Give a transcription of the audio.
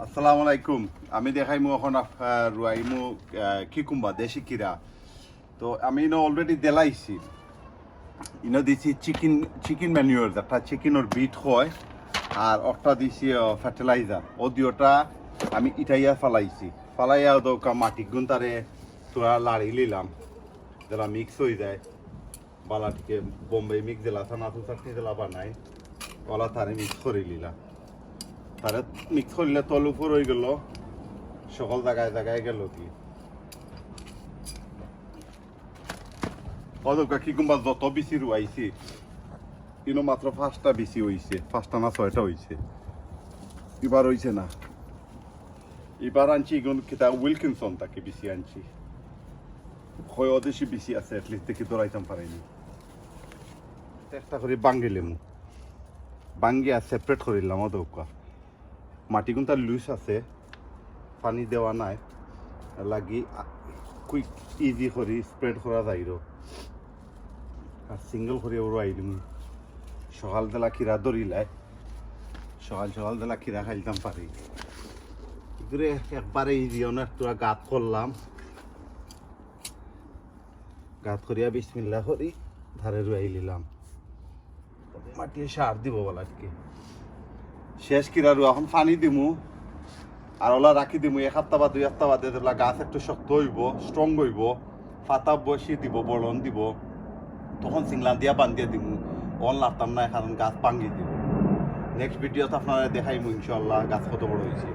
আসসালামু আলাইকুম। আমি দেখাইমু এখন রুয়াইমু কিকুম্বা দেশি কিরা। তো আমি অলরেডি দেলাইছি দিছি চিকেন ম্যানিউর, যেটা চিকেনের বিট হয়, আর একটা দিছি ফার্টিলাইজার। ওদিওটা আমি ইটাইয়া ফালাইয়া দৌকা মাটি গুন্তারে তোরা লাড়ি লিলাম, যেটা মিক্স হয়ে যায় বালাটিকে বোম্বে মিক্স দিলা নাতু চাটনি দিলা বানাই ওলা তারে মিক্স করে লিলাম। তারে মিক্স করলে তল উপর হয়ে গেল, সকল জায়গায় গেল কি অদৌকা কিকুম্বা যত বেশি রুয়াইছি মাত্র 5টা বেশি হয়েছে, 5টা না 6টা হয়েছে। এবার হয়েছে না, এবার আনছি কিতা উইলকিনসন তাকে বেশি আনছি, হয় অদেশি বেশি আছে, এটলিস্ট দেখি দৌড়াইতাম পারিনি। চেষ্টা করি বাঙ্গি লেমু বাঙ্গিয়া সেপারেট করিলাম। অদৌকা মাটি কিন্তু তার লুজ আছে, পানি দেওয়া নাই লাগি কুইক ইজি করি স্প্রেড করা যাইর। আর সিঙ্গল করে ওর আইলিম সকালবেলা খিরা দরিলাই, সকালবেলা খিরা খাইতাম পারি। এগুলো একবারে ইজি, অনেক তোরা গাত করলাম, গাত করিয়া বিসমিল্লা করি ধারে রুয়াই নিলাম। মাটি সার দিব বলা কি শেষ কিরা রু এখন পানি দিমু আর ওলা রাখি দিমু। 1 সপ্তাহ বা 2 সপ্তাহ বাদে গাছ একটু শক্ত হইব, স্ট্রং হইব, পাতা বসি দিব, বলন দিব, তখন সিংলা দিয়া বান্ধিয়ে দিমু। অন লাগতাম না, কারণ গাছ ভাঙ্গি দিব। নেক্সট ভিডিওতে আপনারা দেখাইমু ইনশাল্লাহ গাছ কত বড় হয়েছে।